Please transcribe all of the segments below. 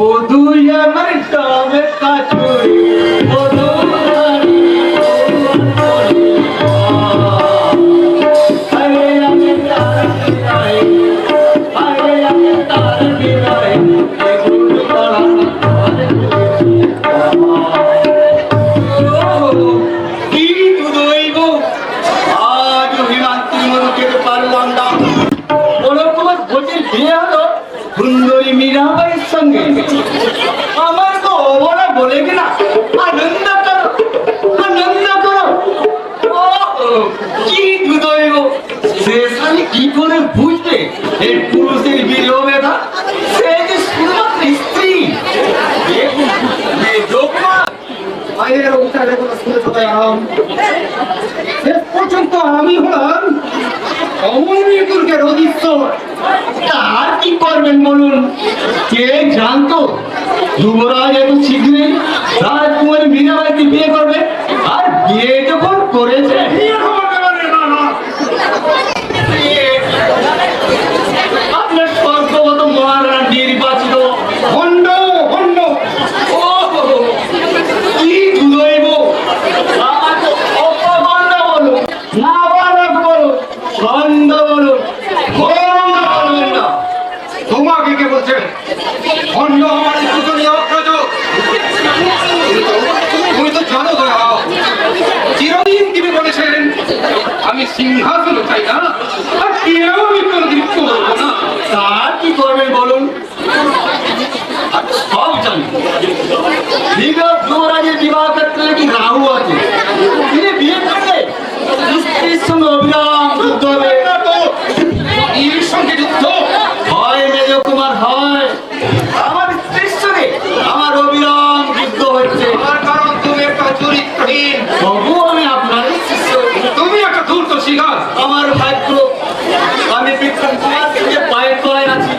বধুই আমার ডাবে কাটুরি বধু সুন্দরী মীরাবাইয়ের সঙ্গে আমার তো ওরা বলে কিনা আনন্দ করো আনন্দ করো। কি দুদৈব সে শালি কি করে বুঝবে এই পুরুষের বিলোবেদা? সে যে শুধুমাত্র স্ত্রী শেষ পর্যন্ত আমি হলাম অমর দুর্গের অধীশ্বর। তার কি করবেন বলুন? কে জানতো যুবরাজ এত শীঘ্রই রাজকুমারী মীরাবাইকে বিয়ে করবে? আর বিয়ে যখন করেছে আপনার স্বর্গগত মহারানা নির্বাচিত খণ্ড খণ্ড কি দুদৈব! আমার তো অপখণ্ড বলো না বালক বলো খণ্ড বলো তোমাকে কে বলছে খণ্ড? আমার পূজনীয় অগ্রজ তুমি তো জানো দয়া চিরদিন তিনি বলেছেন আমি সিংহাসন চাই না আর কেউ আমি কোনদিন করবো না। তার কি করবেন বলুন? সব জানি যুবরাজের বিবাহ ক্ষেত্রে কি রাহু আছে, তিনি বিয়ে করলে স্ত্রীর সঙ্গে অবিরাম যুদ্ধ হবে। এর সঙ্গে যুদ্ধ হয় মেজ কুমার হয়, আমার স্ত্রীর সঙ্গে আমার অবিরাম যুদ্ধ হচ্ছে। তার কারণ তুমি একটা চরিত্রহীন, তবু আমি আপনার শিষ্য। তুমি একটা ধূর্ত শিকার। আমার ভাগ্য আমি বিক্রম কুমার থেকে পায়ের তলায় আছি।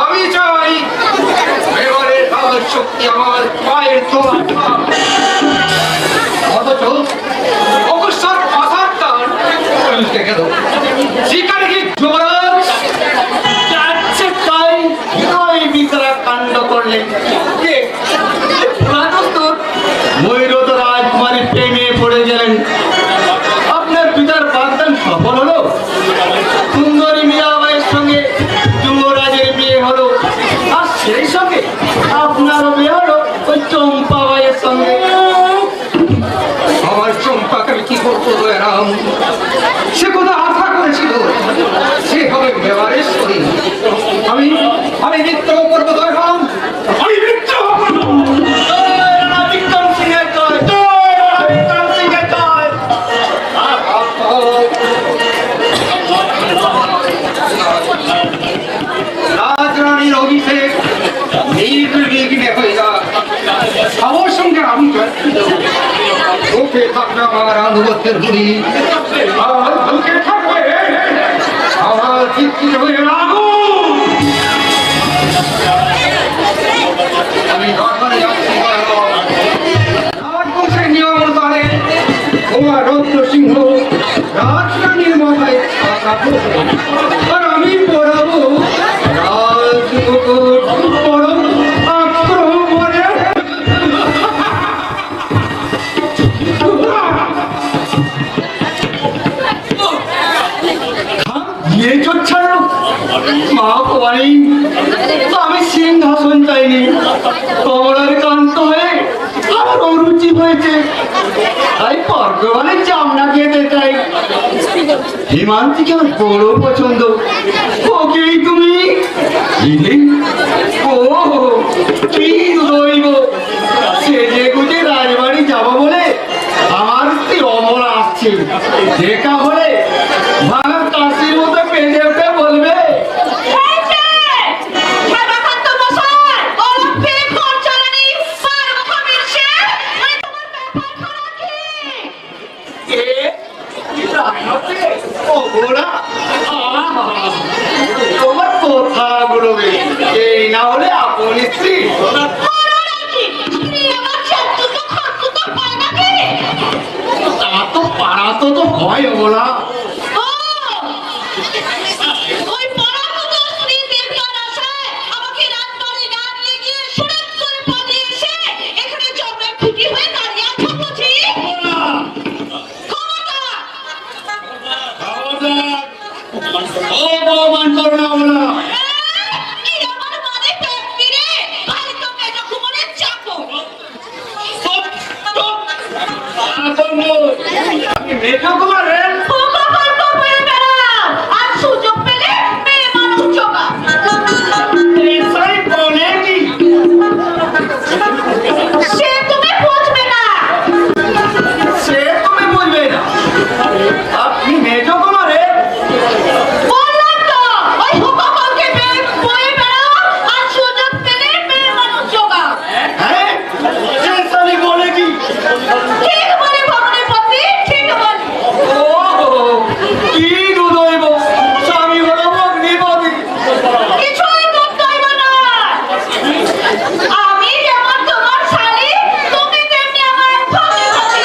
আমি চাই এবারে তার শক্তি আমার পায়ের তলায়। অথচ অবসর আসার কারণ দেখে দাও শিকারে কি যুবরাজ যাচ্ছে তাই বিনয় বিতরা কাণ্ড করলেন। ময়ূরত রাজকুমারী প্রেমে পড়ে গেলেন। আপনার পিতার বাগদান সফল হলো, সুন্দরী মীরাবাইয়ের সঙ্গে যুবরাজের বিয়ে হলো, আর সেই সঙ্গে আপনারও বিয়ে হলো ওই চম্পাবাইয়ের সঙ্গে। আমার চম্পাকে আমি কি করবো দয়ারাম? সে কথা আশা করেছিল সে হবে ব্যবহারেশ্বরী। আমি আমি নৃত্য করবো দয়ারাম, আমি নৃত্য করবো। বিক্রম সিংহের জয়, বিক্রম সিংহের জয়। রাজরানীর অভিষেক নির্বিঘ্নে হয়ে যায়। আমার সঙ্গে আমি ওকে থাকবে আমার আনুগত্যের গুলি, আর ওকে থাকবে আমার চিত্র হয়ে লাগু। আমি দরবারে যাচ্ছি রাজবংশের নিয়ম অনুসারে তোমার রৌদ্র সিংহ রাজরানীর মাথায় আর আমি পড়াবো রাজমুকুট পরম আক্রমণে। আমি সিংহাসন চাইনি, কমলার কান্ত হয়ে আমার অরুচি হয়েছে, তাই পর্গবানের চামড়া খেতে চাই। হিমান্তিকে আমার বড় পছন্দ, ওকেই তুমি ও কি দৈব! সেজে গুজে রাজবাড়ি যাবো বলে আমার স্ত্রী অমর আসছে, দেখা হলে ভাঙা কাশির মতো পেঁচে উঠে বলবে তোমার কথাগুলো এই না হলে আপন স্ত্রী তা তো পাড়া তো ভয় বলা। ওই পাড়া তো স্ত্রী দেখবার আশায় আমাকে রাজবাড়ি না নিয়ে গিয়ে মেজো কুমারের আর সুযোগ পেলে মেয়ে মানুষ জোগা। এসআই বলে কি? সে তুমি বুঝবে না। সে তুমি বুঝবে না। আপনি মেজো কুমারের বললাম তো ওই হুকামাকে বয়ে বেড়াও আর সুযোগ পেলে মেয়ে মানুষ জোগা। হ্যাঁ এসআই বলে কি? ঠিক বলে ভগ্নিপতি, ঠিক বলে। ও কি দুদৈব, স্বামী হলো অগ্নিপতি। কিছুই দুর্দৈব নয়। আমি যেমন তোমার শালী, তুমি তেমনি আমার ভগ্নিপতি।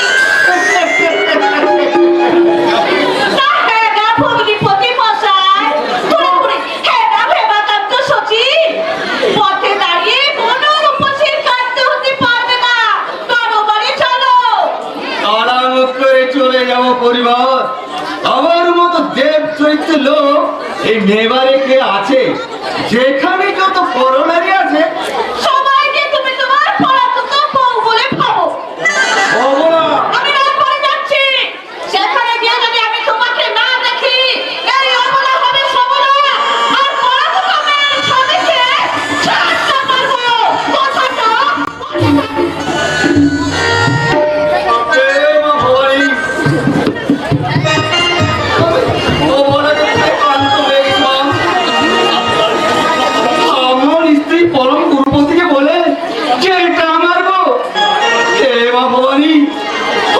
তা হ্যাঁ গা ভগ্নিপতি মশাই, পুরোপুরি হ্যাঁ গা ভেবাকান্ত সচিব। পথে দাঁড়িয়ে কোনো রূপসীর কাঁদতে হতে পারবে না, কারো বাড়ি চলো। কারামুখ করে চলে যাব পরিবার। আমার মতো দেব চরিত্র লোক এই মেবারে কে আছে? যেখানে যত করোনারি আছে সবাইকে তুমি তোমার পরাক্রম বউ বলে ভাবো। অবলা আমি রাজবাড়ি যাচ্ছি, সেখানে গিয়ে যদি আমি তোমাকে না দেখি, এই অবলা হবে সবলা, আর পরাক্রমের স্বামীকে ছাড়তে পারবো। কথাটা প্রেম ভরি অবলাকে কান্ত দেখলাম। আমার স্ত্রী পরম গুরুপতিকে বলে যে এটা আমার বউ। হে মা ভবানী,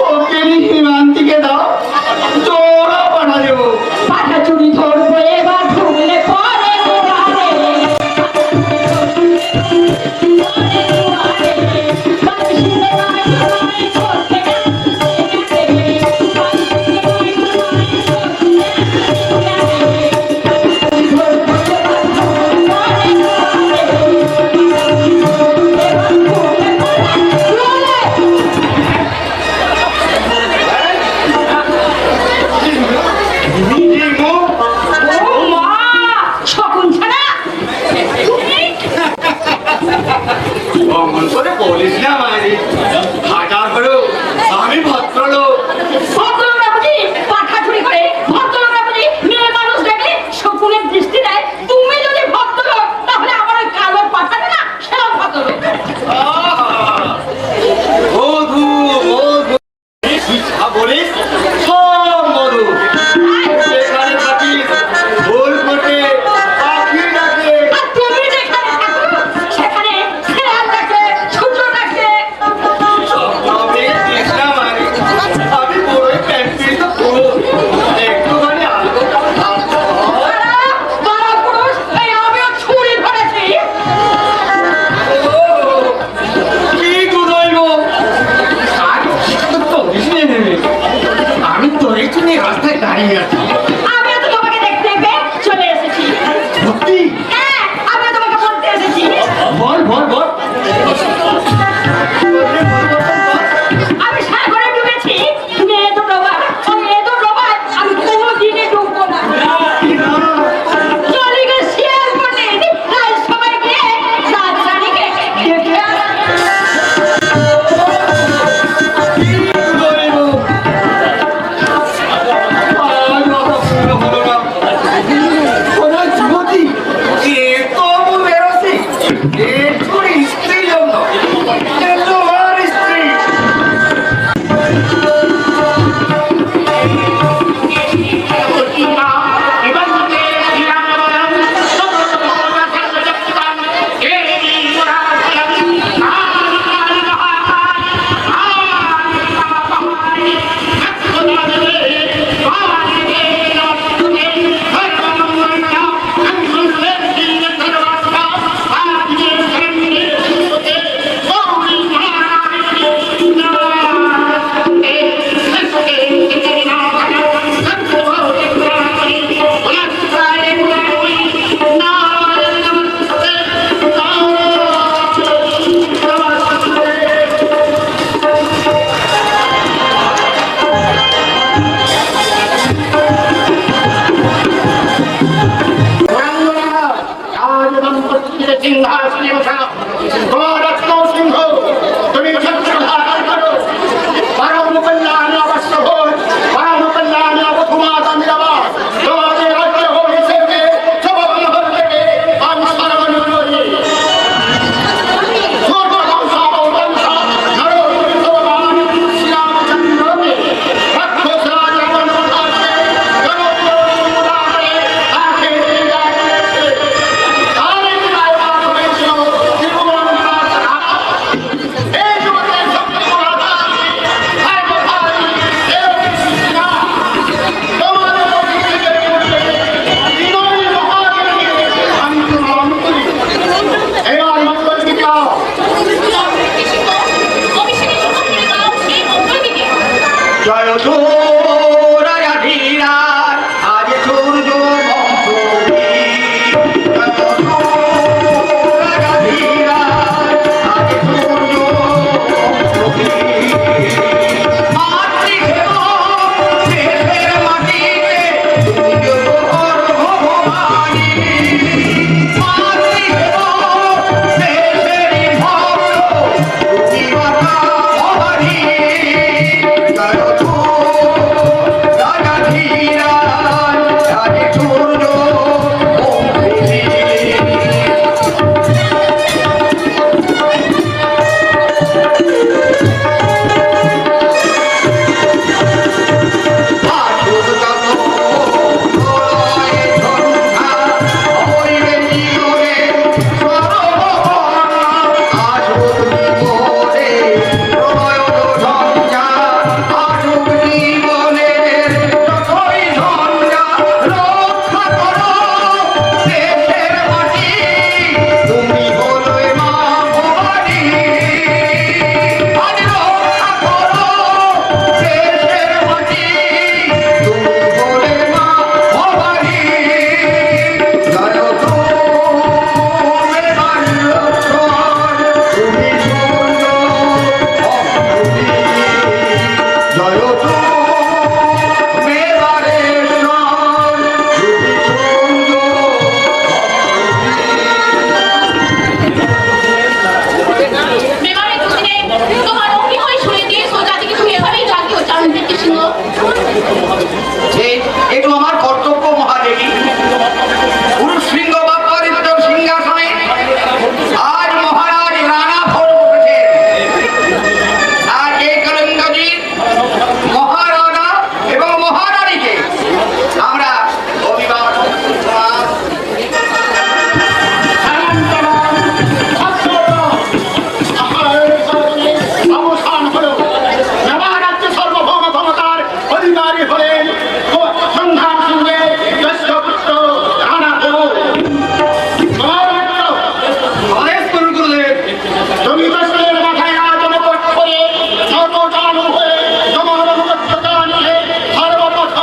ওকে হিমান্তিকে দাও, তোরা পাঠা দেবো। পাঠা চুরি ধরবো এবার ঢুকলে পরে দুয়ারে। বাঁশিতে নয় তোমায় করতে অমন করে বলিস না মায়েরি, হাজার হলো আমি ভদ্রলোক। ভদ্রলোকরা বুঝি পাঠা চুরি করে, ভদ্রলোকরা বুঝি মেয়ে মানুষ দেখলে শকুনের দৃষ্টি দেয়। তুমি যদি ভদ্রলোক, তাহলে আমার ওই কালো পাঠাবে না, সেও ভদ্রলোক। মধু মধু তুই যা বলিস সব মধু। সেখানে থাকিস ভুল ফোটে, পাখি ডাকে। আর তুমি যেখানে থাকো, সেখানে খেয়াল রাখে, সূর্য ডাকে। স্বপ্ন মেয়ে দিস না মায়েরি, আমি বড়ই প্যান্টিত পুরো একটুখানি আলো থাকতে হয়। বারা পুরুষ, এই আমিও ছুরি ধরেছি। ও, কি দুদৈব! আজ তো তোরিস নে নেবে। আমি তোর জন্য রাস্তায় দাঁড়িয়ে আছি। আমিও তো তোমাকে দেখতে পেয়ে চলে এসেছি। সত্যি? হ্যাঁ, আমিও তোমাকে বলতে এসেছি। বল বল বল। আমি সাগরে ডুবেছি, মেয়ে দুটো বার, ওই মেয়ে দুটো বার আমি কোনোদিনই ডুববো না। চলে গেছে শিয়াল পণ্ডিত, তাই সবাই গিয়ে রাজরানীকে ডেকে আনো। কি দুদৈব! আজ কথা পূর্ণ হলো না। ওরা যুবতী, এ তো অমন বেরোসি। এ তোর স্ত্রীর জন্য। এ তোমার স্ত্রী। সিংহাসনে বসা তোমার রত্ন সিংহ, তুমি সত্য ধারণ করো। পরম কল্যাণ অবশ্য ভোজ, পরম জয় তো রাজা ধীরাজ আজ সূর্য একটু আমার কর্তব্য মহাদেবী পুরুষ সিংহ বা পরিত্য সিংহাসনে আজ মহারাজ রানা ভোর উঠেছে আর এই কলঙ্কজির মহারাজা এবং মহারানীকে আমরা অভিবাদন অবসান হলো নবা রাজ্য সার্বভৌম ক্ষমতার অধিকারী হলেন সন্ধান সিংহের জ্যেষ্ঠ পুত্র রানা ভোর। তুমি দশমের মাথায় আজ মুকুট করে নত চালু হয়ে তোমার মুকুটটা নিয়ে সর্বপথ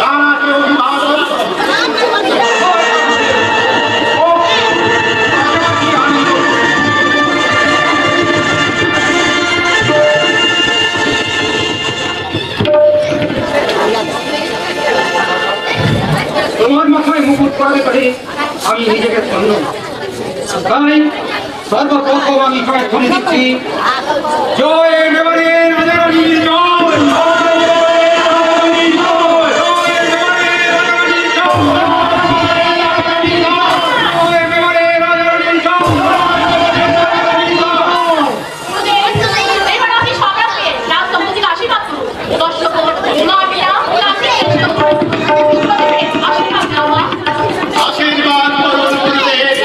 রানাকে অভিবাদন। তোমার মাথায় মুকুট পড়াতে পারে আমি নিজেকে ধন্য তাই সর্বপ্রথম আমি প্রার্থনা দিচ্ছি জয় মেবারের রাজারানীর জয় এবার আপনি সম্রাটকে রাজদম্পতির আশীর্বাদ করুন। দর্শক আশীর্বাদ নেওয়া আশীর্বাদ করুন গুরুদেব।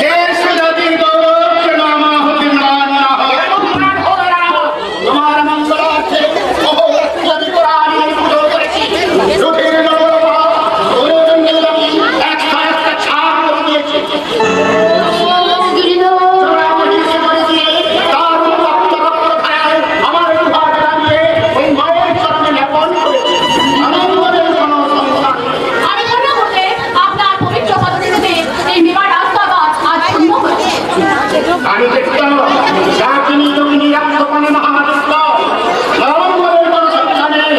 দেশ জাতির গৌরব যেন আমার হতে ম্লান না হয়। তোমার মঙ্গলার্থে অহোরাত্রি কোরআন আমি পুজো করেছি। রুটির নবরূপা গুরুজনদের আমি একটা একটা ছাপ করে দিয়েছি। তোমরা আমাকে করে দিয়ে তার রক্ত ধারায় আমার বিভাগ লাগিয়ে ওই মায়ের চরণে লেপন করেছি। আনন্দের কোনো সন্তান আমি ধন্য করতে আপনার পবিত্র পদচিহ্নে এই বিবাহ রাস্তাঘাট আজ ধন্য হয়েছে। আমি দেখতাম যাকিনি তুমি নিরাপদপনে মহামানস্ত নরম্বরের কোনো সন্তান নেই।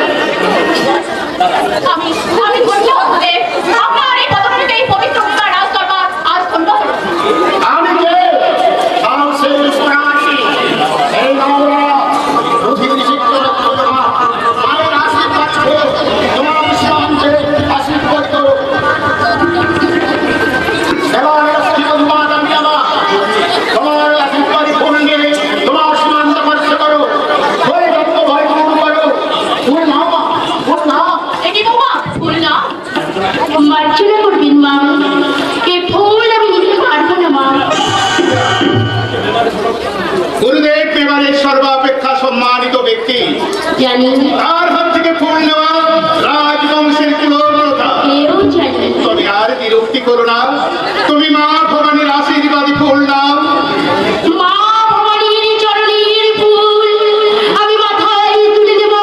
আমি ধন্য হতে আপনার এই পদচিহ্নে এই পবিত্র বিবাহ রাস্তাঘাট আজ ধন্য হয়েছে। আমি কে সাহসের সন্ন্যাসী এই নবরা পৃথিবীর শিক্ষক মায়ের আশীর্বাদ ছেড়ে তোমার সীমান্তে আশীর্বাদ করো। এবার আশীর্বাদ আমি আমার তোমার আশীর্বাদ ভূমিকে তোমার সীমান্ত স্পর্শ করো। ভয় রক্ত ভয় দূর করো। ভুল না মা, ভুল না। এটি বৌমা ভুল না। মার্জনা করবেন মা, এ ফুল আমি নিতে পারবো না মা। গুরুদেব মেবারের সর্বাপেক্ষা সম্মানিত ব্যক্তি, জানি, তার হাত থেকে ফুল নেওয়া রাজবংশের কুলপ্রথা। এও জানি। তবে আর বিরক্তি করো না, তুমি মা ভবানীর আশীর্বাদী ফুল নাও। মা ভবানীর চরণের ফুল আমি মাথায় তুলে দেব,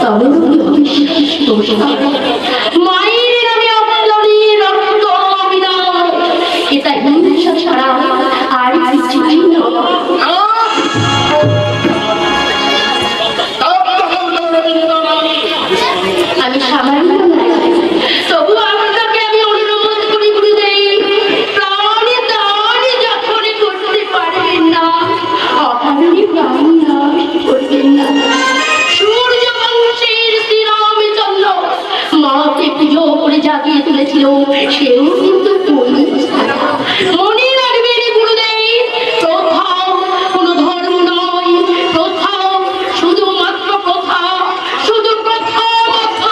তবে অবিশ্বাস দোষ না। মায়ের নামে অপরাধী রক্ত অবিনাশ, এটা হিংসা ছাড়া আর কিছুই নয়। আমি সামান্য তবু আপনাকে আমি অনুরোধ করি গুরুদেব, প্রাণে দানে যখন করতে পারবেন না, অকারণে প্রাণ নাশ করবেন না। সূর্য বংশের শ্রীরামচন্দ্র মাকে পুজো করে জাগিয়ে তুলেছিল, সেও কিন্তু মনে রাখবেন গুরুদেব, প্রথাও কোনো ধর্ম নয়, প্রথাও শুধুমাত্র প্রথা, শুধু প্রথা মাত্র।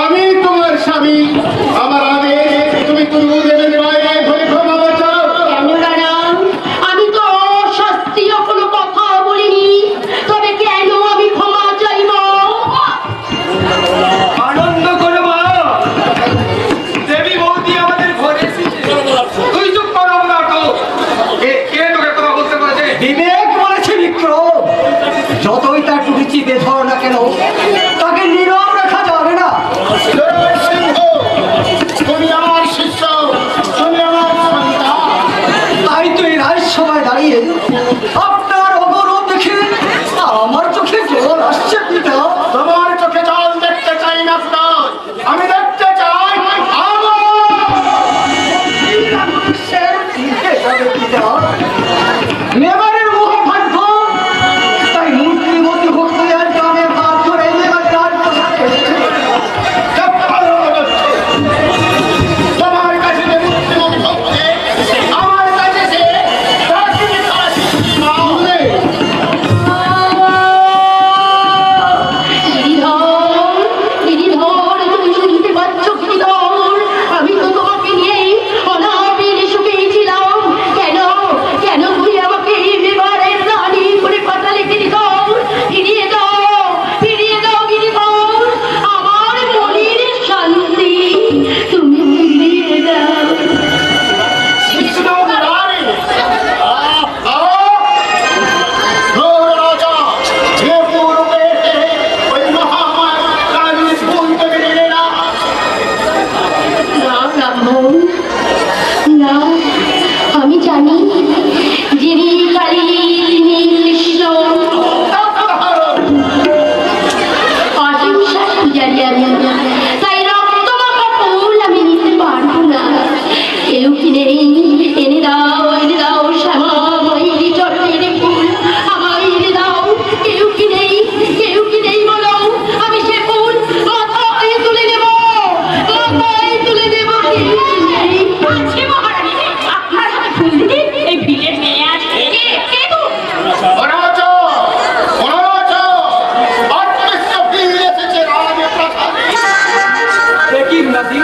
আমি তোমার স্বামী, আমার আদেশ তুমি গুরুদেবের বাইরে ধরে ক্ষমা চাও। কেন রানা? আমি তো অশাস্ত্রীয় কোনো কথা বলিনি, তবে কেন আমি ক্ষমা চাইব? আনন্দ করো মা, দেবী বৌদি আমাদের ঘরে এসেছে। তুই চুপ করো না তো, কে তোকে কথা বলতে বলেছে? বিবেক বলেছে বিক্রম, যতই তার টুটি চিপে ধরো না কেন, তাকে নীরব রাখা যাবে না। জয় সিংহ, তুমি আমার শিষ্য, তুমি আমার সন্তান। তাই তো এই রাজসভায় দাঁড়িয়ে আপনার অগৌরব দেখে আমার চোখে জল আসছে পিতা। তোমার চোখে জল দেখতে চাই না পুত্র, আমি দেখতে চাই আমার পিতা মেবারের মহাভাগ্য, তাই মূর্তিমতি ভক্ত আর গ্রামে ভাগ করে মেবার রাজপ্রসাদে এসেছে। তোমার কাছে যে মুক্তিমুক্ত হচ্ছে, আমার কাছে সে প্রাচীন কাশী মা। গিরিধর, তুমি শুনতে পাচ্ছ গিরিধর? আমি তো তোমাকে নিয়েই অনাবিল সুখে ছিলাম। কেন কেন তুই আমাকে এই বিবাহের রানী করে পাঠালে গিরিধর? ফিরিয়ে দাও, ফিরিয়ে দাও গিরিধর আমার মনের শান্তি, তুমি ফিরিয়ে দাও। কৃষ্ণ মুরারি, রাজা যে পূর্বে ওই মহামায় কালী ফুল থেকে নিলে না। না ব্রাহ্মণ, না, আমি জানি যিনি কালী তিনি কৃষ্ণ। অহিংসা পূজারি আমি, তাই রক্তমাখা ফুল আমি নিতে পারবো না। কেউ কিনে এনে দাও শ্যামা ময়ূরী চরণের ফুল আমায় এনে দাও। কেউ কিনেই বলো, আমি সে ফুল মাথায় তুলে নেব, মাথায় তুলে নেব। আছে মহারানী, আপনার হাতে ফুল দিদি এই ভিড়ের মেয়ে আছে। কে গো? রাজা, রাজা, অদৃশ্য বীর এসেছে রাজপ্রাসাদে। কি নাতি,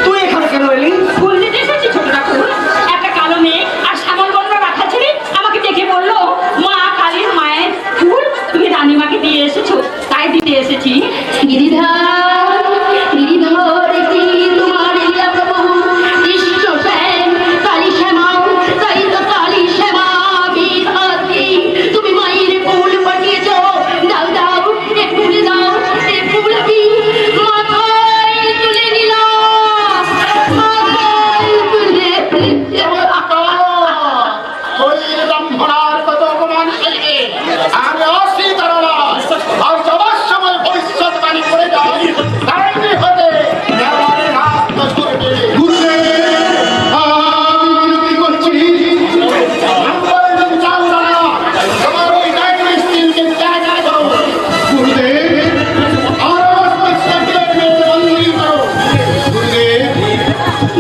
তুই এখানে কেন এলি? ফুল দিতে এসেছি ছোট ঠাকুর। একটা কালো মেয়ে আর শ্যামল বর্ণ রাখা ছেলে আমাকে দেখে বললো, মা কালীর মায়ের ফুল তুমি রানীমাকে দিয়ে এসেছো, তাই দিতে এসেছি। গিরিধর, গিরিধর কি তোমার লীলা প্রভু? কৃষ্ণ শ্যাম, কালী শ্যামা, তাই তো কালী শ্যামা বিধাত্রী। তুমি মায়ের ফুল পাঠিয়েছ, দাও দাও এ ফুল দাও, এ ফুল আমি মাথায় তুলে নিলাম, মাথায় তুলে হরির ব্রাহ্মণার কত অপমান সইবে, আমি অস্বীকার না। আর সবার সময় ভবিষ্যৎবাণী করে যাই, তাইনি হতে দেওয়ালে রাস্ত করবে। আমি বিরতি করছি। আমরা চাও না, তোমার ওই ডাইনি স্ত্রীকে জায়গায় দাও। গুরুদেব, আর মস্তিষ্কের মেয়ে বন্দী করো। গুরুদেব,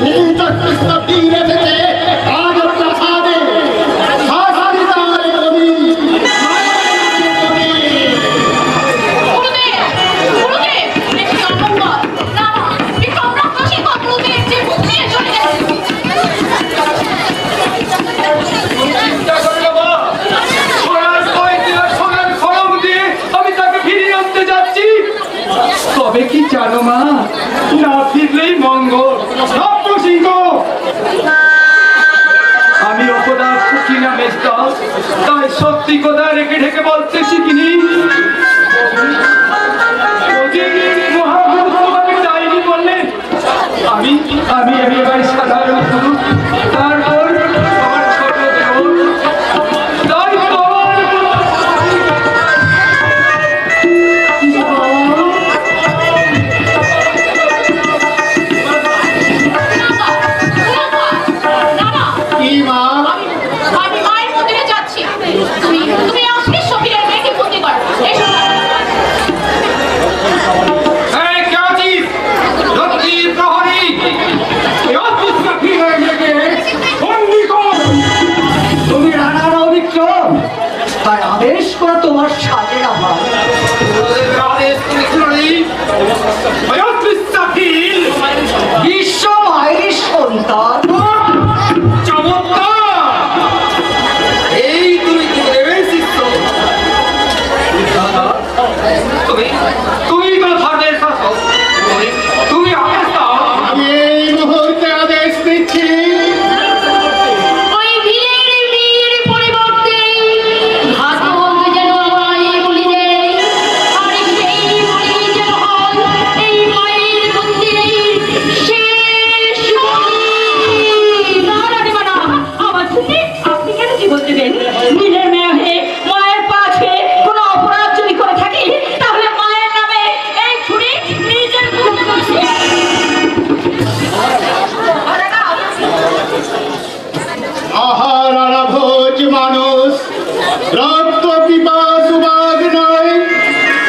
নীল চক্রিস্ত বীর এসেছে রাজপ্রাসাদে। নিয়ে চলে গেছে। চিন্তা করে বাবা, সোনার কয়দিন সোনার খড়ম দিয়ে আমি তাকে ফিরিয়ে আনতে যাচ্ছি। তবে কি জানো মা, না ফিরলেই মঙ্গল। নবসিংহ, আমি অপদার্থ কিনা মেজদা, তাই সত্যি কথা রেখে ঢেকে বলতে শিখিনি। মহাপুরুষ তোমাকে চাইনি বললে আমি আমি আমি এবার সাধারণ পুরুষ, তারপর আমার ছোট দেহ, তাই তোমার কি মা? আমি মায়ের মন্দিরে যাচ্ছি। তুমি আসলে সফিরের মেয়েকে বন্দি করো। এসো। এই কে আছিস? লক্ষ্মী প্রহরী, এই অদ্ভুত পাখির মেয়েকে বন্দী কর। তুমি রানার অবিক্রম, তাই আদেশ করে তোমার সাজে আমার তোদের আদেশ করে শুনানি, ওই অদ্ভুত পাখির বিশ্ব মায়ের সন্তান চমৎকার। এই তুমি কি দেবে শিষ্য? তুমি তুমি তো ধর্মের শাসক, তুমি আদেশ দাও। আমি এই মুহূর্তে আদেশ দিচ্ছি, ওই ভিলের মেয়ের পরিবর্তে ঘাতক যেন আমায় বলি দেয়, আর সেই বলি যেন হয় এই মায়ের মন্দিরের শেষ বলি। না রানীমা না, আমার ছুটি আপনি কেন জীবন দেবেন? নীলের মেয়ে হয়ে মায়ের পা ছুঁয়ে কোনো অপরাধ যদি করে থাকি, তাহলে মায়ের নামে এই ছুরি নিজের বুকে করছি। আহার ভোজ মানুষ, রক্ত পিপাসু বাঘ নয়।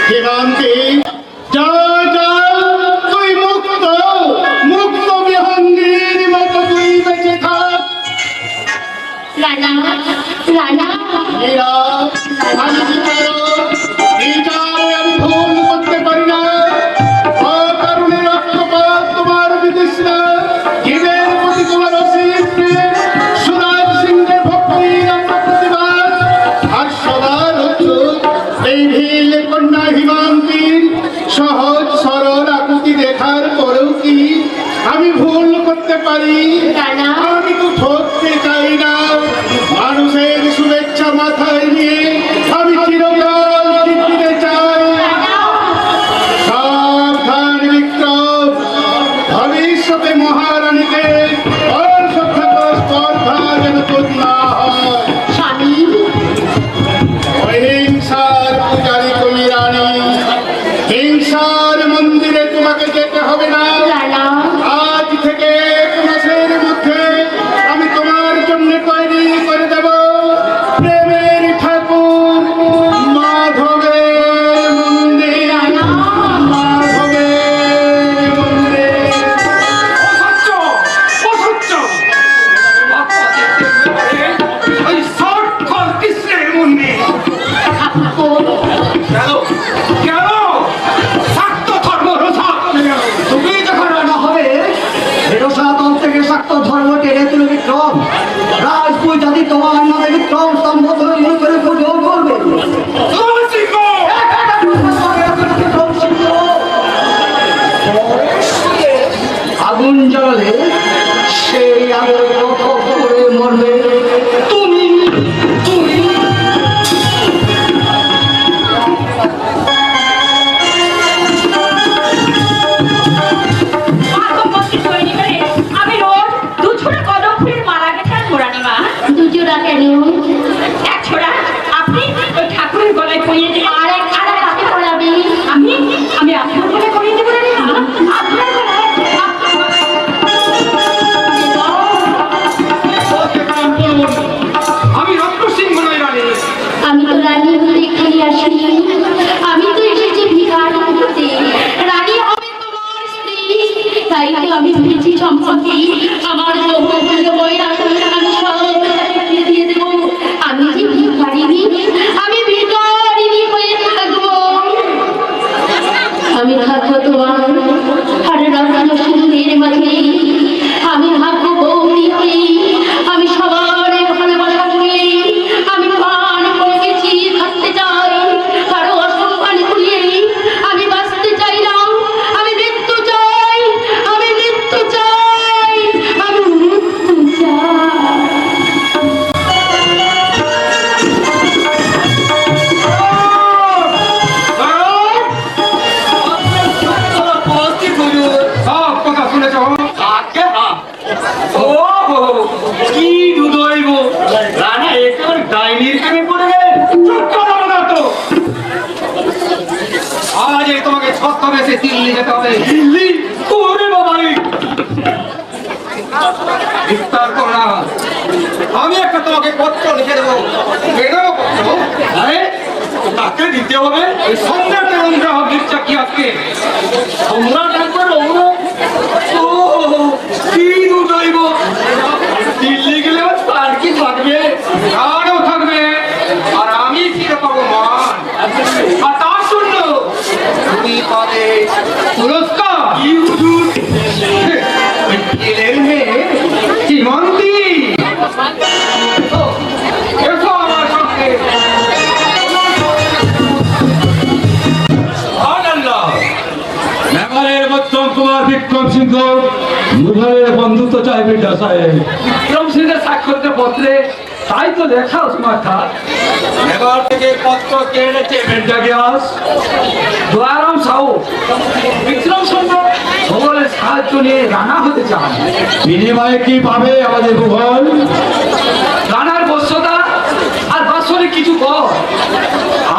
হেমান্তি, যা যা, তুই মুক্ত, মুক্ত বিহঙ্গীর মতো তুই বেঁচে থাক। রানা রানা মীরা, আমি বিচারক, বিচারে আমি ভুল করতে পারি না। অকারণে রক্তপাত তোমার বিতৃষ্ণা, জীবের প্রতি তোমার অসীম প্রেম, সুরাজ সিংহের ভক্তির আমার প্রতিবাদ। আর সবার হচ্ছে এই ভিল কন্যা হিমান্তির সহজ সরল আকুতি দেখার পরেও কি আমি ভুল করতে পারি? রানা আমি তো ঠকতে চাই না। মানুষের শুভেচ্ছা মাথায় নিয়ে আমি চিরকাল জিততে চাই। সাবধান বিক্রম, ভবিষ্যতে মহারানীকে স্পর্ধা যেন তোর না হয়। স্বামী অহিংসার পূজারী তুমি রানী, হিংসার মন্দিরে তোমাকে যেতে হবে না। রানা আজ থেকে এক মাসের মধ্যে আমি তোমার জন্য তৈরি করে দেব প্রেমের ঠাকুর মাধবের মন্দির। মাধবের মন্দির। অসহ্য, অসহ্য। বাবা দেখতে পেলে ওই সাক্ষাৎ কৃষ্ণের মন্দির। কেন কেন শাক্ত ধর্ম রোধা? তুমি যখন রানা হবে, বেরোসাতন থেকে শাক্ত ধর্ম টেনে তুলে বিক্রম রাজপুত জাতি তোমার নামে বিক্রম স্তম্ভ তৈরি করে পুজো করবে। নবসিংহ, বিক্রম সিংহ, আগুন জ্বালালে সেই আগুন করে মরবে তুমি তুমি মাধব মন্দির তৈরি করে আমি রোজ 2 ছোড়া কদম ফুলের মালা গেঁথে আনবো রানীমা। দুজোড়া কেন? এক ছোড়া আপনি ওই ঠাকুরের গলায় পরিয়ে দিন, আর এক খানা কাকে পড়াবি? আমি আমি আপনার গলায় পরিয়ে দেবো রানীমা। আপনার গলায় আপনার গলায়। ওকে কাম করুন। আমি রত্নসিংহ নই রানী। আমি তো রানী হতে এখানে আসিনি, আমি তো এসেছি ভিখারি হতে। রানী হবে তোমার স্ত্রী, তাই তো আমি ভেবেছি সম্পত্তি আমার যৌবনের বইরা আমি সব তাকে দিয়ে দেবো। আমি যে ভিখারিনী, আমি ভিখারিনী হয়ে থাকবো। আমি থাকবো তোমার আর রত্ন সিংহের মাঝে। দিল্লি যেতে হবে। দিল্লি ওরে বাবা রে ইফতার করো না। আমি একটা তোমাকে পত্র লিখে দেবো, বেরোবো পত্র। আরে তাকে দিতে হবে ওই সম্রাটের অনুগ্রহ দিচ্ছা কি আজকে? সম্রাট একবার অমর ও কি দুর্দৈব দিল্লি গেলে তার কি থাকবে আরও থাকবে, আর আমি ফিরে পাবো মান। আর তার জন্য তুমি পাবে পুরস্কার। কি হুজুর ওই জেলের মেয়ে সীমন্তী। এসো আমার সঙ্গে। মেঘালয়ের মধ্যম কুমার বিক্রম সিংহ মুঘলের বন্ধুত্ব চাই বিদ্যা সাহেব। বিক্রম সিংহের স্বাক্ষরিত পত্রে তাই তো লেখা তোমার খাত এবার থেকে পত্র কে এনেছে মির্জা গিয়াস? দয়ারাম সাহু বিক্রম সিংহ ভগলের সাহায্য নিয়ে রানা হতে চান। বিনিময়ে কি পাবে আমাদের মুঘল? রানার বশ্যতা আর বাৎসরিক কিছু কর।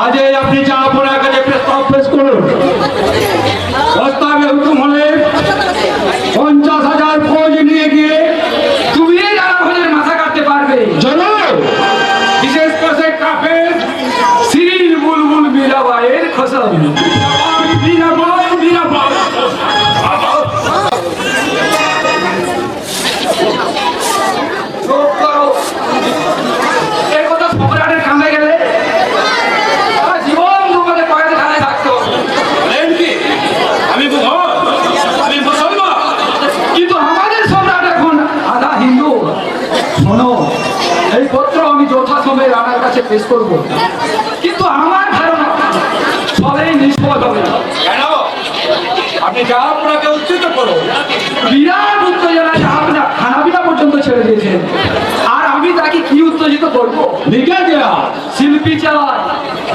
আজই আপনি যা আপনার কাছে প্রস্তাব পেশ করুন। প্রস্তাবে হুকুম হলে 50,000 ফৌজ নিয়ে গিয়ে তুমি রানা হলের মাথা কাটতে পারবে। চলো। বিশেষ করে কাফের সিরিল বুলবুল মীরাবাইয়ের খসম। বীরাবাই বীরাবাই চোখ করো। এই কথা সম্রাটের কামে গেলে সারা জীবন তোমাকে কয়েকখানায় থাকতো। বলেন কি? আমি মুঘল, আমি মুসলমান। কিন্তু আমাদের সম্রাট এখন আধা হিন্দু। শোনো, এই পত্র আমি যথাসময়ে রানার কাছে পেশ করব, কিন্তু আমার ধারণা সবাই নিষ্ফল হবে। কেন? আপনি যা আপনাকে উচ্চিত করুন। বিরাট উত্তেজনায় আপনা খানাপিনা পর্যন্ত ছেড়ে দিয়েছেন, আর আমি তাকে কি উত্তেজিত করবো? লিখে দেয়া শিল্পী চায়,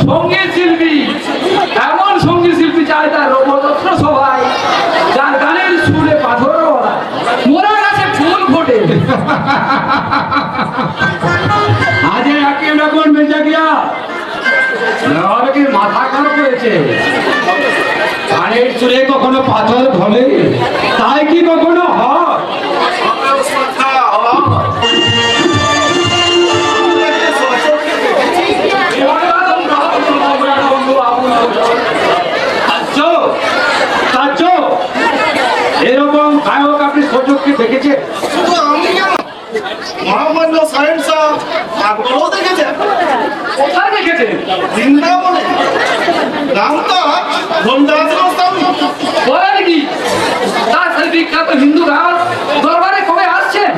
সঙ্গীত শিল্পী, এমন সঙ্গীত শিল্পী চায় তার রবরত্ন সভায়, যার গানের সুরে পাথর বলা মোরা গাছে ফুল ফোটে। আজ একে রকম মির্জা গিয়াস কি মাথা খারাপ হয়েছে? কানের চুলে কখনো পাথর ধরে? তাই কি কখনো হয়? এরকম গায়ক আপনি সচক্ষে দেখেছেন? শুধু আমি কেন, মহামান্য সাহেব সাহেব আকবরও দেখেছেন কোথায় দেখেছেন? বৃন্দাবনে। নামটা ধনদাস গোস্বামী। বলেন কি তার সেই বিখ্যাত হিন্দু গান দরবারে কবে আসছেন?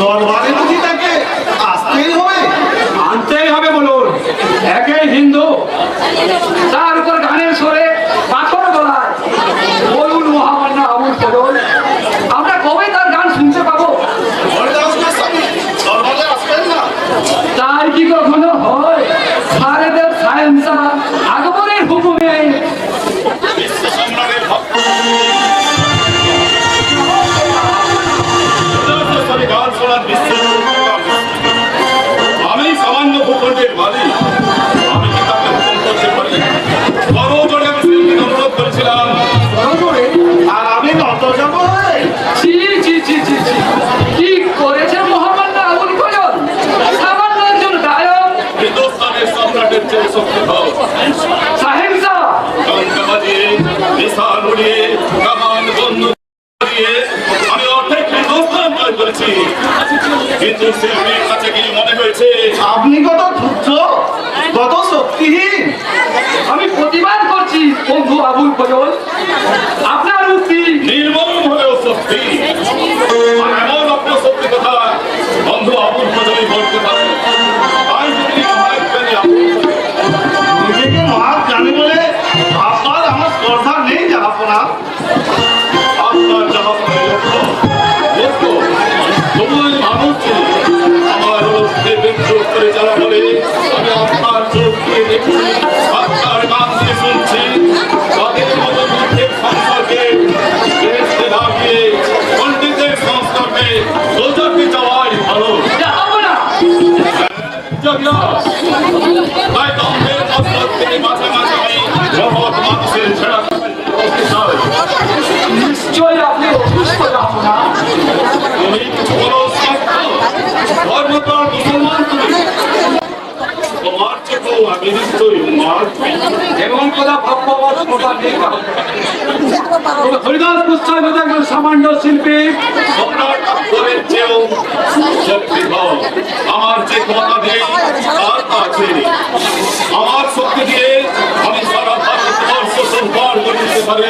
দরবারে বুঝি তাকে আসতেই হবে? আনতেই হবে বলুন। একে হিন্দু, তার উপর গানের স্বরে পাথর গলায়, বলুন মহামান্য আবুল ফজল, আমরা কবে তার গান শুনতে পাবো? ধনদাস গোস্বামী দরবারে আসবেন না? তাই কি কখনো হয়? ভারতের সায়েন্সা আকবরের হুকুমে বিশ্ব সম্রাটের ভক্ত গান শোনার আমি সামান্য ভূখণ্ডের মালিক, আমি কি তাকে হুকুম করতে পারি? বড় জোরে আমি শিল্পীকে অনুরোধ করেছিলাম, আর আমি নত যাব। ছি ছি ছি ছি ছি, কি করেছে মহামান্য আবুল ফজল? সামান্য একজন গায়ক হিন্দুস্তানের সম্রাটের চেয়ে শক্তিধর। সাহেবজা ডঙ্কা বাজিয়ে, নিশান উড়িয়ে, কামান বন্দুক দিয়ে আমি অর্ধেক হিন্দুস্তান জয় করেছি। কিন্তু শিল্পীর কাছে কি মনে হয়েছে আপনি কত তুচ্ছ, কত শক্তিহীন? আমি প্রতিবাদ করছি বন্ধু আবুল ফজল, আপনার উক্তি নির্মম হলেও সত্যি। আর এমন আপনার সত্যি কথা বন্ধু আবুল ফজলই বলতে পারে। তাই যদি নিজেকে মহান জানি বলে আপনার আমার শ্রদ্ধা নেই জাহাপনা। আপনার জাহাপনের লক্ষ্য তবু আমি ভাবছি আমার লক্ষ্যে বিদ্রোহ করে যারা বলে আমি আপনার চোখ দিয়ে দেখছি, আপনার গান দিয়ে শুনছি, তাদের মতো মুখের সংসর্গে দেশকে দাঁড়িয়ে পণ্ডিতের সংস্কর্গে সোজাকে যাওয়াই ভালো। যাবো না। তাই দম্ভের অস্ত্র থেকে মাঝে মাঝে আমি জগৎ মানুষের ছেড়া হরিদাস গোস্বামী মতো একজন সামান্য শিল্পী সম্রাট আকবরের চেয়েও শক্তিধর। আমার যে ক্ষমতা নেই তার আছে। আমার শক্তি দিয়ে আমি সারা ভারতবর্ষ সংহার করে দিতে পারি,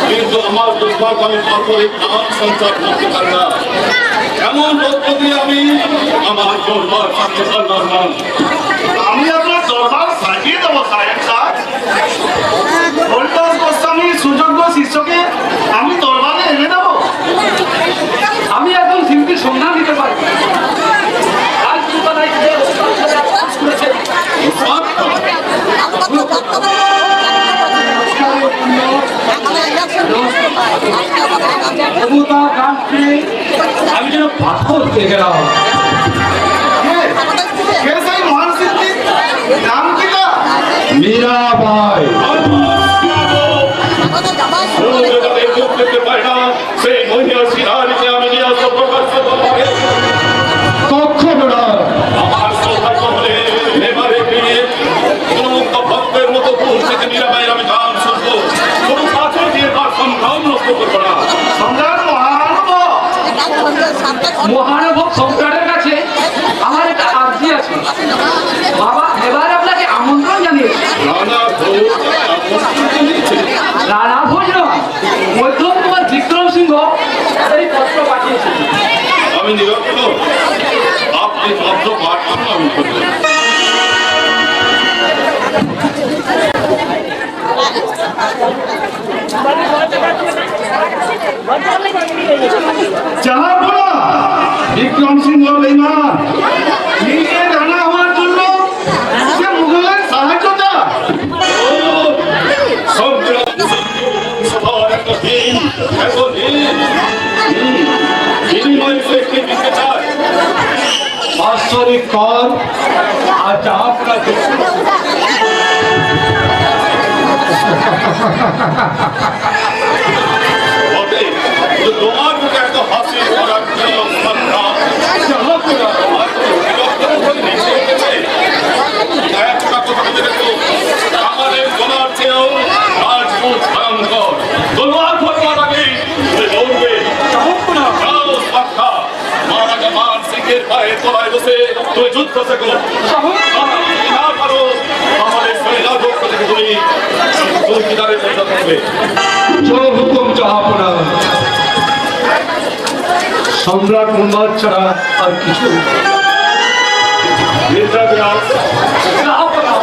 কিন্তু আমার দুর্ভাগ্য আমি পাথরের প্রাণ সঞ্চার করতে পারি না। এমন লক্ষ্য দিয়ে আমি আমার দরবার সাথে পারলাম না। আমি আপনার দরবার সাজিয়ে দেবো সাহেব স্যার। হরিদাস গোস্বামী সুযোগ্য শিষ্যকে আমি দরবারে এনে দেবো। আমি একজন শিল্পীর সন্ধান দিতে পারি। রাজপুতানায় যে করেছে, দেবতা গানকে আমি যেন পাথর পেয়ে গেলাম। কে সেই মহান শিল্পী? নাম কি তার? মীরাবাই। দেখতে পাই না সেই মহিষী নারীকে আমি নিয়ে আসবো প্রকাশ করতে পারি। কখনো না। আমার সৌভাগ্য হলে এবারে ফিরে কোনো মুক্ত ভক্তের মতো দূর থেকে মীরাবাইয়ের আমি গান শুনবো। কোনো পাথর দিয়ে তার সম্ভ্রম নষ্ট করবো না। সম্রাট মহানুভব। মহানুভব সম্রাটের কাছে আমার একটা আর্জি আছে। বাবা এবার আপনাকে আমন্ত্রণ জানিয়েছি। রানা ভোজ আমন্ত্রণ জানিয়েছে। রানা ভোজ নয়, মধ্যম কুমার বিক্রম সিংহ এই পত্র পাঠিয়েছে। আমি নিরক্ত, আপনি পত্র পাঠান আমি করবেন। জাহাপনা বিক্রম সিংহ বেঈমান নিজে জানা হওয়ার জন্য সে মুঘলের সাহায্য চায়। সবার একটা দিন, এত দিন বিনিময় সৃষ্টি দিতে চায়। বাৎসরিক কর আর যা আপনাকে বটে, যে তোমার মুখে এত হাসি করার কি অবস্থান না? আমার তো বিরক্ত করে নিচে উঠেছে। একটা কথা মনে রেখো, আমাদের তোমার চেয়েও রাজপুত ভয়ঙ্কর। তোমার ঘটনার আগেই তুমি দৌড়বে। যাও স্পার্থা, মান সিংহের পায়ে তলায় বসে তুমি যুদ্ধ শেখো। আর যদি না পারো আমাদের শৈলার পক্ষ থেকে তুমি চৌকিদারের পরিণত হবে। जो हुकुम জাহাপনা। সম্রাট মোহাম্মদ ছাড়া আর কিছু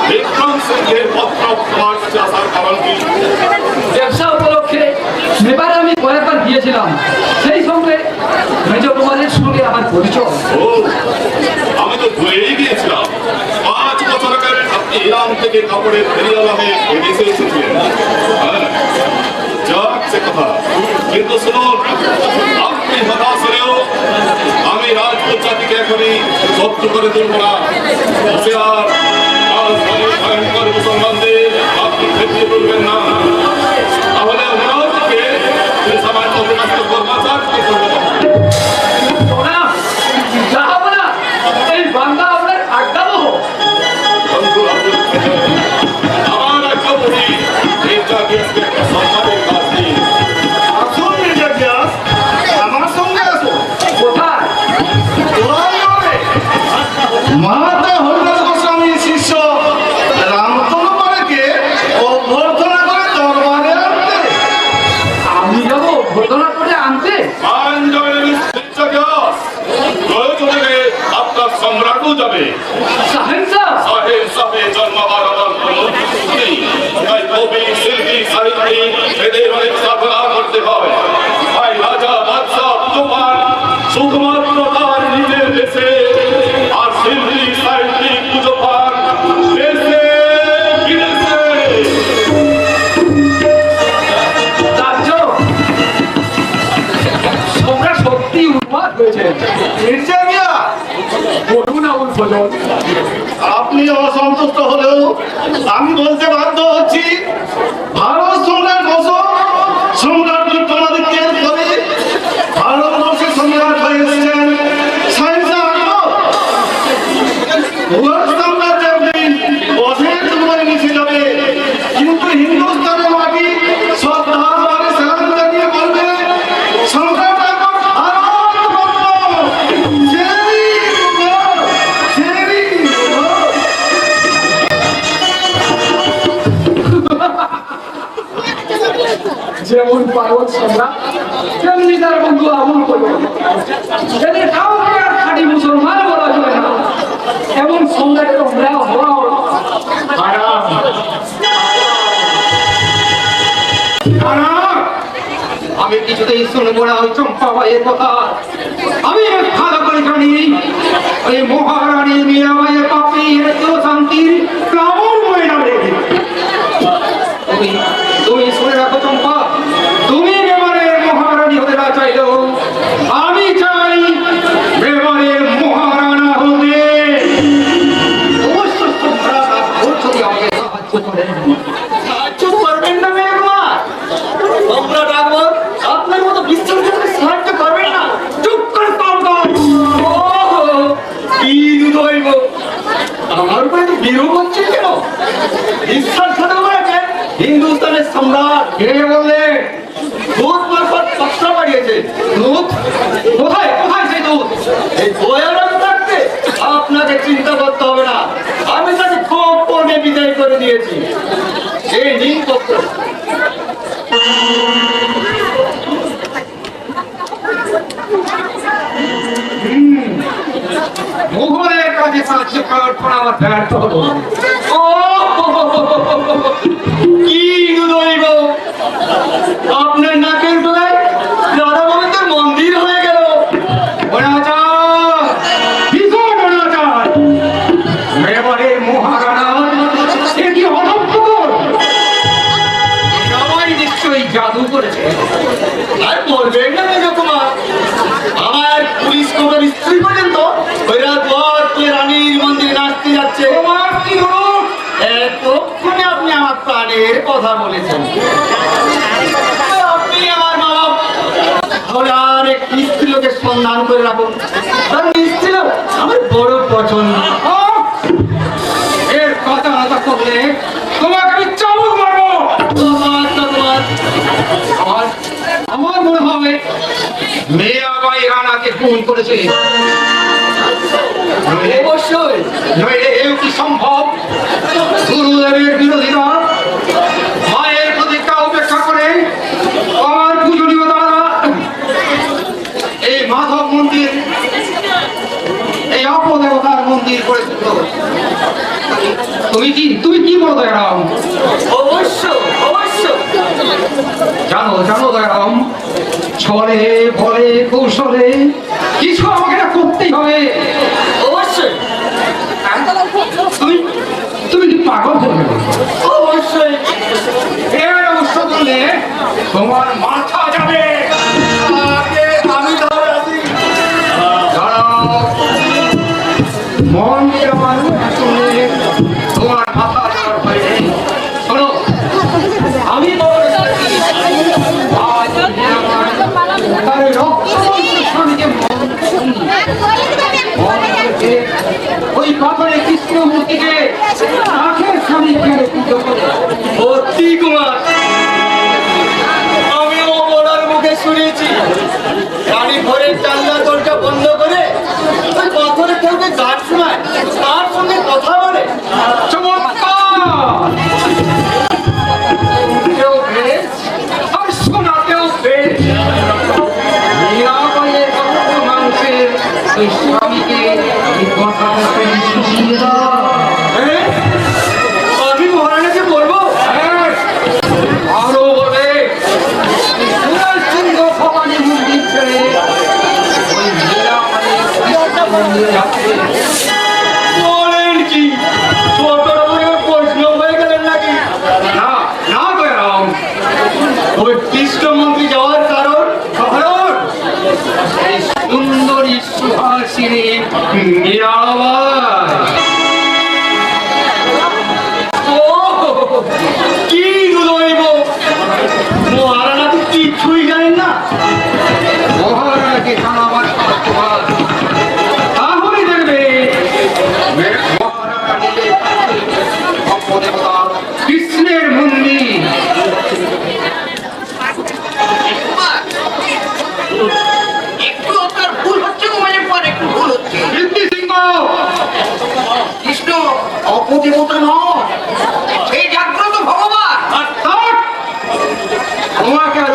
বিক্রম সিংহের পত্র তোমার কাছে আসার কারণ কি? ব্যবসা উপলক্ষে এবারে আমি কয়েকবার গিয়েছিলাম, সেই সঙ্গে মেজ কুমারের সঙ্গে আমার পরিচয়। ও, আমি তো ভুলেই গিয়েছিলাম। 5 বছর আগে আপনি ইরান থেকে কাপড়ের ফেরিওয়ালা হয়ে এদেশে এসেছিলেন। হ্যাঁ, যাক সে কথা। কিন্তু শুনুন, আপনি হতাশ হলেও আমি রাজপুত জাতিকে এখনই শত্রু করে তুলব না। হুঁশিয়ার, রাজধানীর ভয়ঙ্কর মুসলমানদের আপনি ফেরিয়ে তুলবেন না। তাহলে ওনাকে সামান্য অভিনষ্ট কর্মচারকে করবো। জাহাপনা, এই বাংলা আপনার আড্ডাবহ। আমার একটা বলি, এটা দেশকে একটা সম্মানের কাজ নেই। আসুন মির্জা গিয়াস, আমার সঙ্গে আসুন। কোথায়? মাতা হরিদাস গোস্বামীর শিষ্য রামতনু পাড়াকে অভ্যর্থনা করে দরবারে আনতে। আমি যাবো ঘটনা করে আনতে? প্রয়োজনে আপনার সম্রাটও যাবে। সাহেন্সা সাহেব সাহেব জন্মবার তাই কবি শিল্পী সাহিত্যিক এদের অনেক সাধনা করতে হয়। তাই রাজা বাদশাহ তুফান শুধুমাত্র তার নিজের দেশে, আর শিল্পী সাহিত্যিক পুজো পান দেশে বিদেশে। রাজ্য সম্রাট সত্যি উন্মাদ হয়েছে। মির্জা গিয়াস, বলুন আবুল ফজল। আপনি অসন্তুষ্ট হলেও আমি বলতে বাধ্য হচ্ছি, ভারত সম্রাট অশোক সম্রাট বিক্রমাদিত্যের পরে ভারতবর্ষের সম্রাট হয়ে এসেছেন শাহেনশাহ আকবর। মুঘল সাম্রাজ্যের দিন অধের দুর্বল মিশে যাবে, কিন্তু হিন্দুস্তানের মাটি যেমন পার্বত সম্রাট তেমনি তার বন্ধু আমল করবে। এদের কাউকে আর খাঁটি মুসলমান বলা যায় না, এমন সম্রাট তোমরা হও। আমি কিছুতেই শুনবো না ওই চম্পা ভাইয়ের কথা। আমি ভালো করে জানি ওই মহারানী মীরাবাইয়ের পাপি শান্তির প্লাবন ময়না রেখে। তুমি শুনে রাখো চম্পা, তুমি মেবারের মহারানী হতে না চাইলেও আমি চাই মেবারের মহারানা হতে। অবশ্য তোমরা যদি আমাকে সাহায্য করেন। সাহায্য করবেন না মেয়েগুলা? তোমরা ডাকবো আপনার মতো বিশ্বাসঘাতকে সাহায্য করবেন না? চুপ করে পাও দাও। বীর হইব আমার উপরে তো বিরূপ হচ্ছে কেন? বিশ্বাসঘাতক বলেছে হিন্দুস্তানের সম্রাট কে বললে? দুধ মারফত পত্র পাঠিয়েছে। দুধ? কোথায় কোথায় সেই দুধ? এই দয়ারাম থাকতে আপনাকে চিন্তা করতে হবে না, আমি তাকে গোপনে বিদায় করে দিয়েছি। এই নিন পত্র। মুঘলের কাছে সাহায্য প্রার্থনা আমার ব্যর্থ হলো। ও কি দৈব, আপনার নাকের গোড়ায় রাধা গোবিন্দের মন্দির হয়ে গেল। অনাচার, ভীষণ অনাচার। মেবারের মহারানা সে কি অনন্তর? সবাই নিশ্চয়ই জাদু করেছে। আর বলবেন না মেজকুমার, আমার পুলিশ খবর স্ত্রী পর্যন্ত ওই রাত রানীর মন্দিরে নাচতে যাচ্ছে। তোমার কি হলো? এতক্ষণে আপনি আমার প্রাণের কথা বলেছেন। আপনি আমার মা বাপ, তাহলে আর এক স্ত্রী লোকের সন্ধান করে রাখুন। কারণ স্ত্রী লোক আমার বড় পছন্দ। এর কথা না করলে তোমাকে আমি চাবুক মারবো। আমার আমার মনে হয় মীরাবাই রানাকে খুন করেছে। অবশ্যই নইলে এও কি সম্ভব? গুরুদেবের বিরোধীরা মায়ের প্রতিজ্ঞা উপেক্ষা করে আমার পূজনীয় দ্বারা এই মাধব মন্দির, এই অপদেবতার মন্দির করে তুলল। তুমি কি বলো দয়ারাম? অবশ্য অবশ্য জানো জানো দয়ারাম, ছলে বলে কৌশলে কিছু আমাকে এটা করতেই হবে। অবশ্যই তুমি তুমি কি পাগল হয়ে গেলে? অবশ্যই এর অবশ্য করলে তোমার মাথা যাবে। আমি তাহলে আছি। দাঁড়াও, মন দিয়ে আমার শুনলে তোমার মাথা যাওয়ার ভয় নেই। শোনো, আমি বড় সাথী। আজ আমার তার রক্তবংশ স্বামীকে ওই পাথরে কৃষ্ণ মূর্তিকে আখের স্বামী খেলে পুজো করে। ভর্তি কুমার, আমি অমরার মুখে শুনেছি গাড়ি ঘরের জানলা দরজা বন্ধ করে ওই পাথরের ঠেউকে গাছ শোনায়, তার সঙ্গে কথা বলে। চমৎকার! কেউ বেশ, আর শোনাতেও বেশ। মীরাবাইয়ের রক্ত মাংসের ওই স্বামীকে এই কথা বলতে শিখিয়ে দাও। হ্যাঁ? আমি মহারানাকে বলবো। হ্যাঁ, আরো বলে সিংহ ভবানী মন্দির ছেড়ে ওই মীরাবাইয়ের কৃষ্ণ মন্দিরে যাচ্ছে। বলেন কি ছোট প্রশ্ন হয়ে গেলেন নাকি? না না দয়ারাম, ওই কৃষ্ণ মন্ত্রী যাওয়ার কারণ কারণ এই সুন্দরী সুহাসিনী মীরাবাই। ও কি দৈব, মহারানা তো কিছুই জানেন না। মহারানাকে জানাবার সাধ্যবান, তাহলে দেখবে মহারানা নিজে অপদেবতা কৃষ্ণের মন্দির। একটু আপনার ভুল হচ্ছে, মোবাইলের পর একটু ভুল হচ্ছে। কীর্তি সিংহ কৃষ্ণ অপদেবতা নয়, সেই জাগ্রত ভগবান। অর্থাৎ তোমাকে আর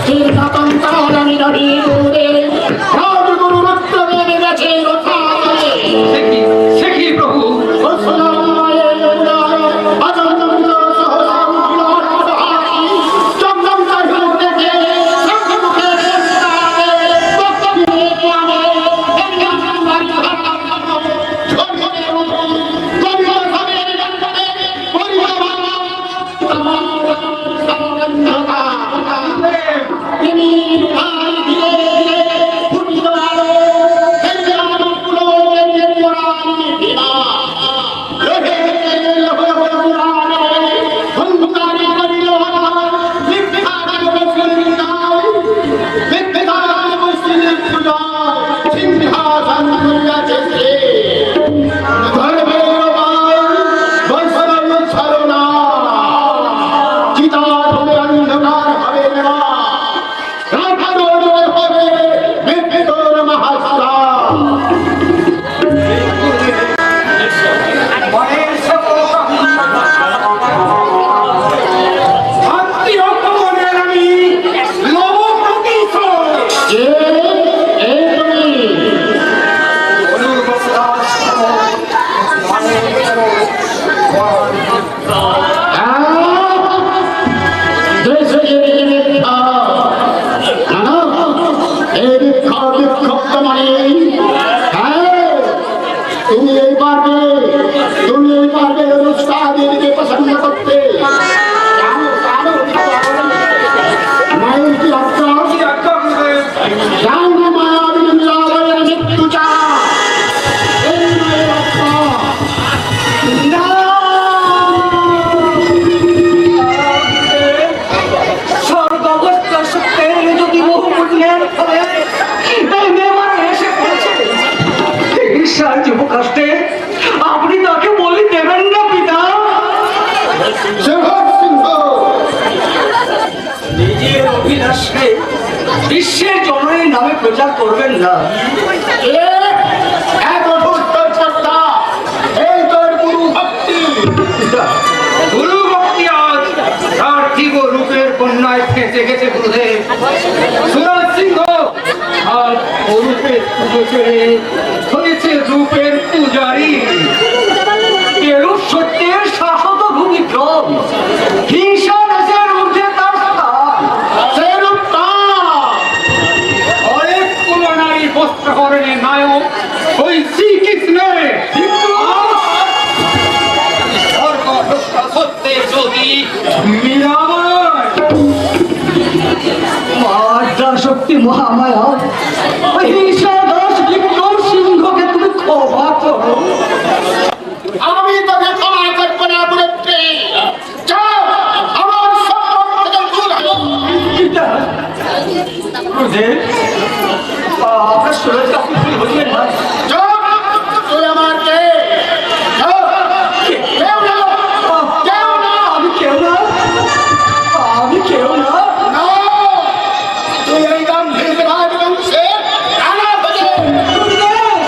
চিন্তাতন্ত্রী রাজগুরু রুদ্রদেব গেছে রথাতলে। সে কি প্রভু? আপনি তাকে বলি দেবেন না পিতা? নিজের অভিলাষকে বিশ্বের জননীর নামে প্রচার করবেন না। গুরু ভক্তি আজ পার্থিব রূপের কন্যায় ফেঁসে গেছে গুরুদেব। সুরাজ সিংহ আজ অরূপের পুজো ছেড়ে হয়েছে রূপের পূজারী। এরূপ সত্যের শাশ্বত ভূমিক্রম, হিংসা দেশের ঊর্ধ্বে তার স্থান। অনেক কোন নারী বস্ত্রহরণে নায়ক ওই শ্রীকৃষ্ণের সত্যের জ্যোতি মীরাবাই। মাদ্রা শক্তি মহামায়া, হিংসা দাস বিক্রম সিংহকে তুমি ক্ষমা করো। আমি তোকে ক্ষমা করবো না পুরোত্রী। চল আমার সম্পর্ক থেকে দূর হও। পিতা, গুরুদেব, আপনার শরীরটা আপনি বলবেন না। চল, তুই আমার কে? চল, কেউ না, কেউ না। আমি কেউ না, আমি কেউ না। না, তুই এই গাম্ভীর রাজবংশের রানা হতে। গুরুদেব,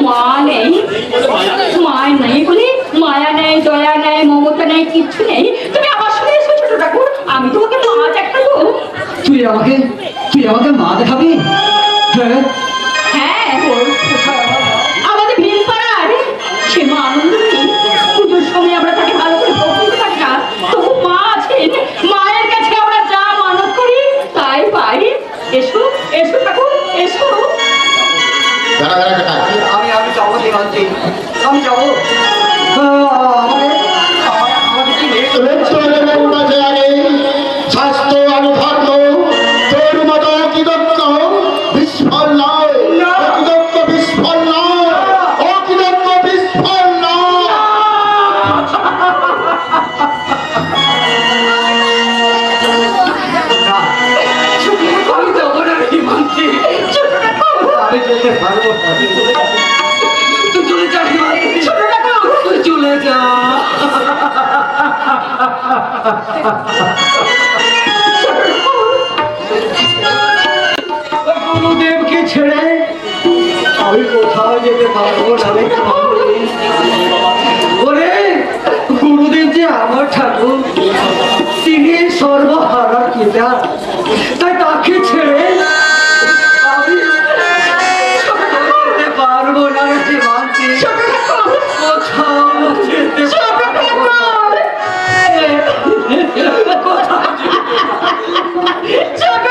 মা নেই, মা নেই বলে মায়া নেই, দয়া নেই, মমতা নেই, কিচ্ছু নেই। তুমি আমার সঙ্গে এসো ছোট ঠাকুর, আমি তোমাকে মা দেখাবো। তুই আমাকে মা দেখাবি? হ্যাঁ, হ্যাঁ, আমাদের ভিড় পাড়ার সে মা আনন্দী পুজোর সময় আমরা তাকে ভালো করে ভোগ দিতে পারি না, তবু মা আছেন, মায়ের কাছে আমরা যা মানত করি তাই পাই। এসো এসো ঠাকুর, এসো। দাঁড়া দাঁড়া কাকা আমি যাবো দেবান্তি, আমি যাবো। আমাকে কি স্বাস্থ্য আর ধর্ম তোর মতো অকৃতজ্ঞ বিস্ফল নয়, অকৃতজ্ঞ বিস্ফল নয়, অকৃতজ্ঞ বিস্ফল নয়। আমি যাবো না হিমান্তি, আমি যেতে পারবো না। তুই চলে যা হিমান্তি, তুই চলে যা। গুরুদেবকে ছেড়ে আমি কোথাও যেতে পারবো না রে। ওরে গুরুদেব যে আমার ঠাকুর, তিনি সর্বহারা পিতা, তাই তাকে ছেড়ে আমি যেতে পারবো না রে জীবনকে। কোথাও যেতে পারবো না। ছোট